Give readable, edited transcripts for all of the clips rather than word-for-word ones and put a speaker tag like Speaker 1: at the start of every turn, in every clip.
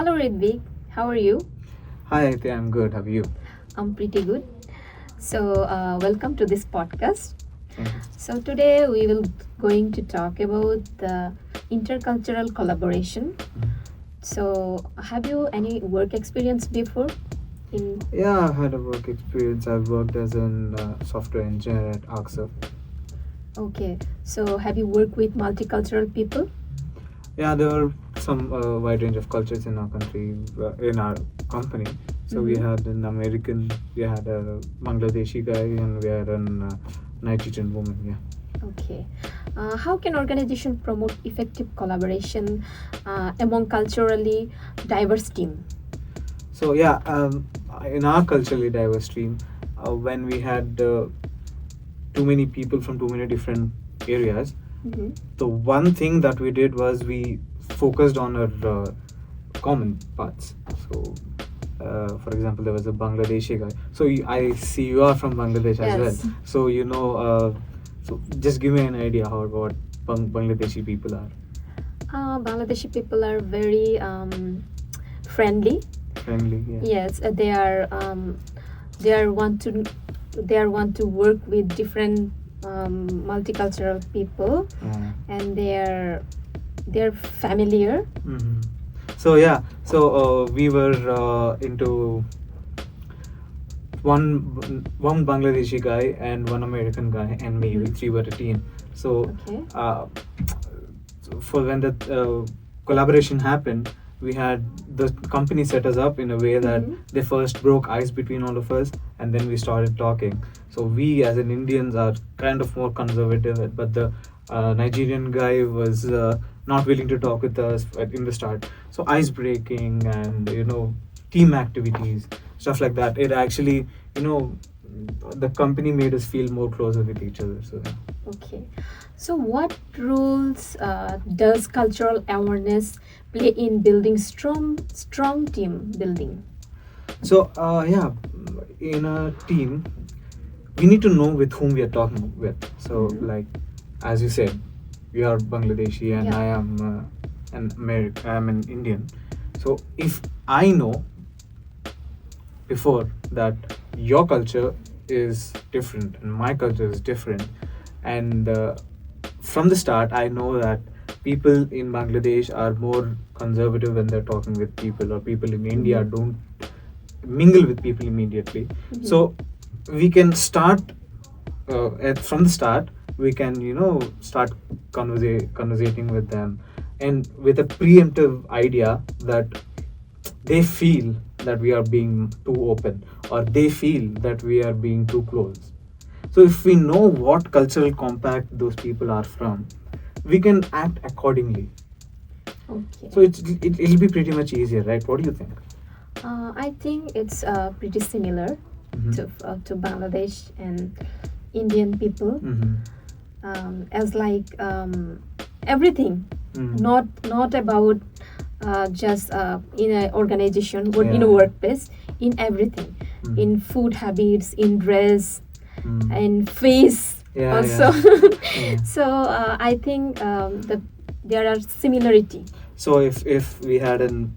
Speaker 1: Hello, Ritvik. How are you?
Speaker 2: Hi, Aditya, I'm good. How are you?
Speaker 1: I'm pretty good. So, welcome to this podcast.
Speaker 2: Thank you.
Speaker 1: So today we will going to talk about the intercultural collaboration. So, have you any work experience before? In
Speaker 2: Yeah, I've had a work experience. I've worked as a software engineer at AXA.
Speaker 1: okay. So, have you worked with multicultural people?
Speaker 2: Yeah, there are some wide range of cultures in our country, in our company. So we
Speaker 1: Mhm.
Speaker 2: had an American, we had a Bangladeshi guy, and we had an Nigerian woman. Yeah.
Speaker 1: Okay. How can organization promote effective collaboration among culturally diverse team?
Speaker 2: So yeah, in our culturally diverse team, when we had too many people from too many different areas,
Speaker 1: Mhm.
Speaker 2: the one thing that we did was we focused on our common parts. So, for example, there was a Bangladeshi guy. So I see you are from Bangladesh as well.
Speaker 1: Yes.
Speaker 2: So so just give me an idea how what Bangladeshi people are.
Speaker 1: Bangladeshi people are very friendly.
Speaker 2: Friendly, yeah.
Speaker 1: Yes, they are want to work with different multicultural people,
Speaker 2: Yeah.
Speaker 1: and they're familiar.
Speaker 2: Hmm. So yeah, so we were into one Bangladeshi guy and one American guy and me. We
Speaker 1: Mhm.
Speaker 2: three were a team. So,
Speaker 1: Okay.
Speaker 2: For when the collaboration happened, we had the company set us up in a way that
Speaker 1: Mhm.
Speaker 2: they first broke ice between all of us, and then we started talking. So we, as an Indians, are kind of more conservative, but the Nigerian guy was not willing to talk with us in the start. So ice breaking and team activities, stuff like that. It actually the company made us feel more closer with each other. So yeah.
Speaker 1: Okay. So, what roles does cultural awareness play in building strong team building?
Speaker 2: So yeah, in a team, we need to know with whom we are talking with. So
Speaker 1: Mhm.
Speaker 2: like, as you said, you are Bangladeshi and
Speaker 1: Yeah.
Speaker 2: I am an American. I'm an Indian. So if I know before that your culture is different and my culture is different, and from the start I know that people in Bangladesh are more conservative when they're talking with people, or people in India
Speaker 1: Mhm.
Speaker 2: don't mingle with people immediately.
Speaker 1: Mhm.
Speaker 2: So we can start from the start. We can start conversating with them, and with a preemptive idea that they feel that we are being too open, or they feel that we are being too close. So if we know what cultural compact those people are from, we can act accordingly.
Speaker 1: Okay.
Speaker 2: So it'll be pretty much easier, right? What do you think?
Speaker 1: I think it's pretty similar
Speaker 2: Mhm.
Speaker 1: to Bangladesh and Indian people,
Speaker 2: Mhm.
Speaker 1: as like everything,
Speaker 2: Mhm.
Speaker 1: not about just in an organization or in a
Speaker 2: Yeah.
Speaker 1: workplace, in everything,
Speaker 2: Mhm.
Speaker 1: in food habits, in dress,
Speaker 2: Mhm.
Speaker 1: in face
Speaker 2: Yeah,
Speaker 1: also.
Speaker 2: yeah.
Speaker 1: So I think there are similarity.
Speaker 2: So if we had an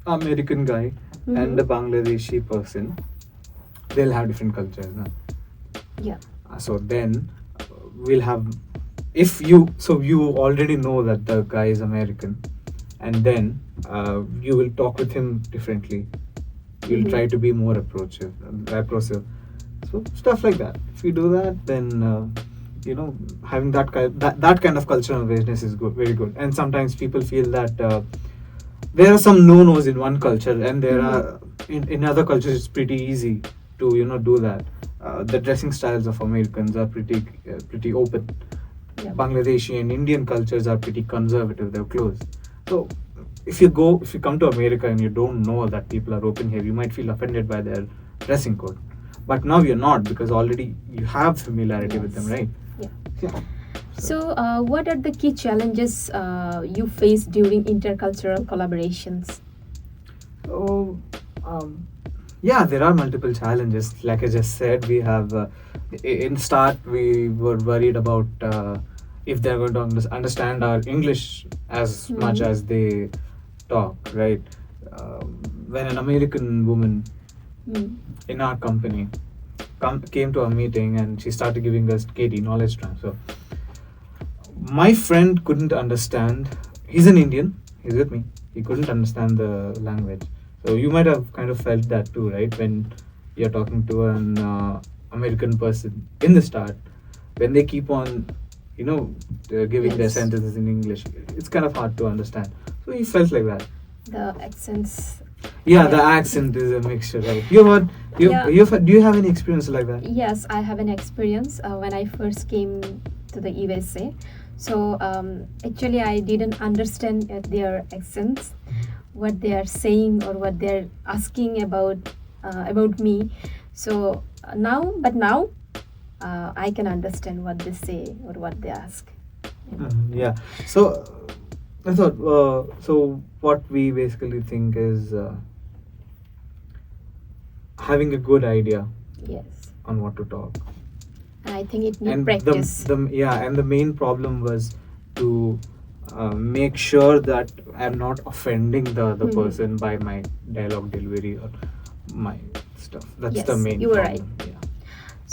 Speaker 2: American guy and a
Speaker 1: Mhm.
Speaker 2: Bangladeshi person, they'll have different cultures. No?
Speaker 1: Yeah.
Speaker 2: So then we'll have, if you, so you already know that the guy is American, and then you will talk with him differently. You'll
Speaker 1: Mhm.
Speaker 2: try to be more approachable. So stuff like that. If you do that, then having that kind of cultural awareness is good, very good. And sometimes people feel that there are some no-nos in one culture, and there
Speaker 1: Mhm.
Speaker 2: are in other cultures it's pretty easy to do that. The dressing styles of Americans are pretty open.
Speaker 1: Yeah.
Speaker 2: Bangladeshi and Indian cultures are pretty conservative, they're closed. So if you come to America and you don't know that people are open here, you might feel offended by their dressing code. But now you're not, because already you have familiarity with them,
Speaker 1: Yes.
Speaker 2: right?
Speaker 1: Yeah.
Speaker 2: Yeah.
Speaker 1: So, what are the key challenges you face during intercultural collaborations?
Speaker 2: So, yeah, there are multiple challenges. Like I just said, we have in start we were worried about if they're going to understand our English as much
Speaker 1: Mhm.
Speaker 2: as they talk, right? When an American woman
Speaker 1: Mm.
Speaker 2: in our company came to our meeting and she started giving us KD, knowledge transfer. My friend couldn't understand. He's an Indian. He's with me. He couldn't understand the language. So you might have kind of felt that too, right? When you're talking to an American person in the start, when they keep on, giving their
Speaker 1: Yes.
Speaker 2: sentences in English, it's kind of hard to understand. So he felt like that.
Speaker 1: The accents.
Speaker 2: Yeah, the accent is a mixture, right? You heard,
Speaker 1: Yeah.
Speaker 2: do you have any experience like that?
Speaker 1: Yes, I have an experience when I first came to the USA. So actually, I didn't understand their accents, what they are saying or what they're asking about me. So now I can understand what they say or what they ask.
Speaker 2: Yeah. So I thought. So what we basically think is having a good idea
Speaker 1: Yes,
Speaker 2: on what to talk,
Speaker 1: and I think it needs
Speaker 2: and
Speaker 1: practice.
Speaker 2: the main problem was to make sure that I'm not offending the other
Speaker 1: Mhm.
Speaker 2: person by my dialogue delivery or my stuff. That's the
Speaker 1: Yes,
Speaker 2: main
Speaker 1: you were
Speaker 2: problem.
Speaker 1: right.
Speaker 2: Yeah.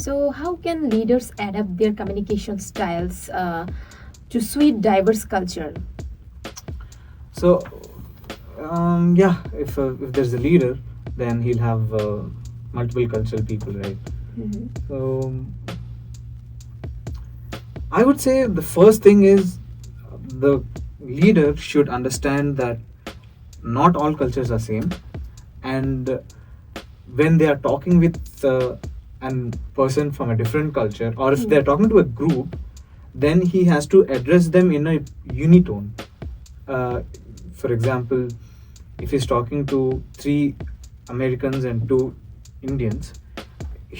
Speaker 1: So, how can leaders adapt their communication styles to suit diverse culture?
Speaker 2: So, if there's a leader, then he'll have multiple cultural people, right?
Speaker 1: Mhm.
Speaker 2: So, I would say the first thing is the leader should understand that not all cultures are same, and when they are talking with a person from a different culture, or if they're talking to a group, then he has to address them in a unitone. Uh, for example, if he's talking to three Americans and two Indians,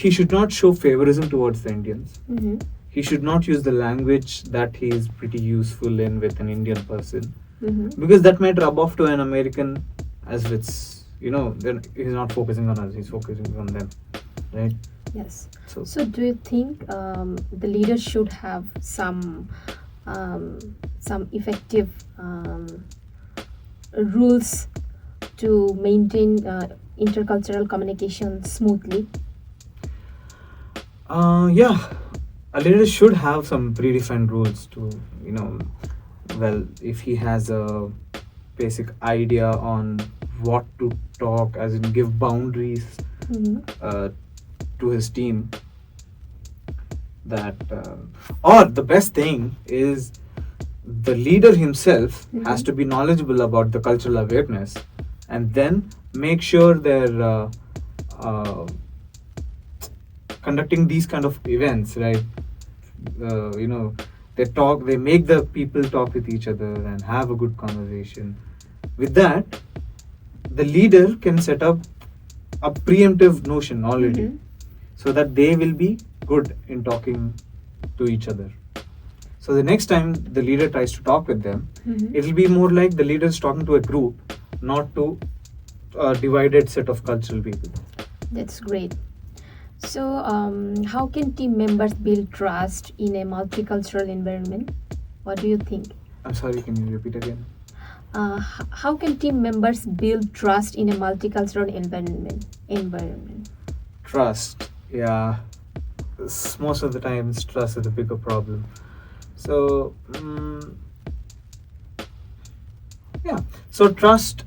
Speaker 2: he should not show favorism towards the Indians.
Speaker 1: Mhm.
Speaker 2: He should not use the language that he is pretty useful in with an Indian person,
Speaker 1: Mhm.
Speaker 2: because that might rub off to an American as it's, then he's not focusing on us, he's focusing on them, right?
Speaker 1: Yes.
Speaker 2: So,
Speaker 1: So, do you think the leaders should have some effective rules to maintain intercultural communication smoothly?
Speaker 2: yeah, a leader should have some predefined rules to, well, if he has a basic idea on what to talk, as in give boundaries
Speaker 1: Mhm.
Speaker 2: uh, to his team, that or the best thing is the leader himself has
Speaker 1: Mhm.
Speaker 2: to be knowledgeable about the cultural awareness, and then make sure they're uh, conducting these kind of events, right? They make the people talk with each other and have a good conversation. With that, the leader can set up a preemptive notion already,
Speaker 1: Mhm.
Speaker 2: so that they will be good in talking to each other. So the next time the leader tries to talk with them,
Speaker 1: Mhm.
Speaker 2: it will be more like the leader is talking to a group, not to a divided set of cultural people.
Speaker 1: That's great. So, how can team members build trust in a multicultural environment? What do you think?
Speaker 2: I'm sorry, can you repeat again?
Speaker 1: How can team members build trust in a multicultural environment?
Speaker 2: Trust. Yeah. Most of the times, trust is the bigger problem. So, yeah. So trust.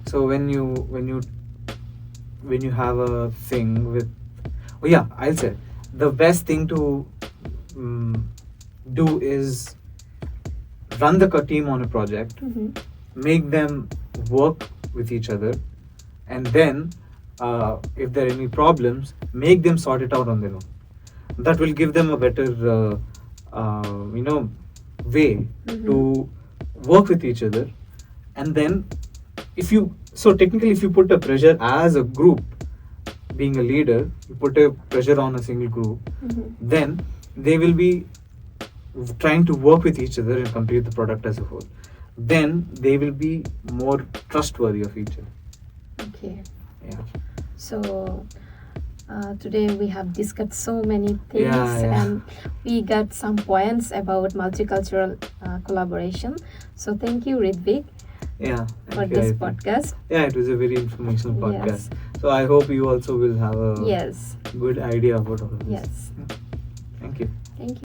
Speaker 2: So when you have a thing with, oh yeah, I'll say the best thing to um, do is run the team on a project,
Speaker 1: Mhm.
Speaker 2: make them work with each other, and then if there are any problems, make them sort it out on their own. That will give them a better way
Speaker 1: Mhm.
Speaker 2: to work with each other. And then technically, if you put a pressure as a group, being a leader, you put a pressure on a single group,
Speaker 1: Mhm.
Speaker 2: then they will be trying to work with each other and complete the product as a whole. Then they will be more trustworthy of each other.
Speaker 1: Okay.
Speaker 2: Yeah.
Speaker 1: So, Today we have discussed so many things,
Speaker 2: Yeah.
Speaker 1: and we got some points about multicultural collaboration. So thank you, Ritvik,
Speaker 2: Yeah,
Speaker 1: for
Speaker 2: thank you,
Speaker 1: this
Speaker 2: Ayati.
Speaker 1: podcast.
Speaker 2: Yeah, it was a very informational podcast.
Speaker 1: Yes.
Speaker 2: So I hope you also will have a
Speaker 1: Yes.
Speaker 2: good idea about all of this.
Speaker 1: Yes.
Speaker 2: Yeah. Thank you.
Speaker 1: Thank you.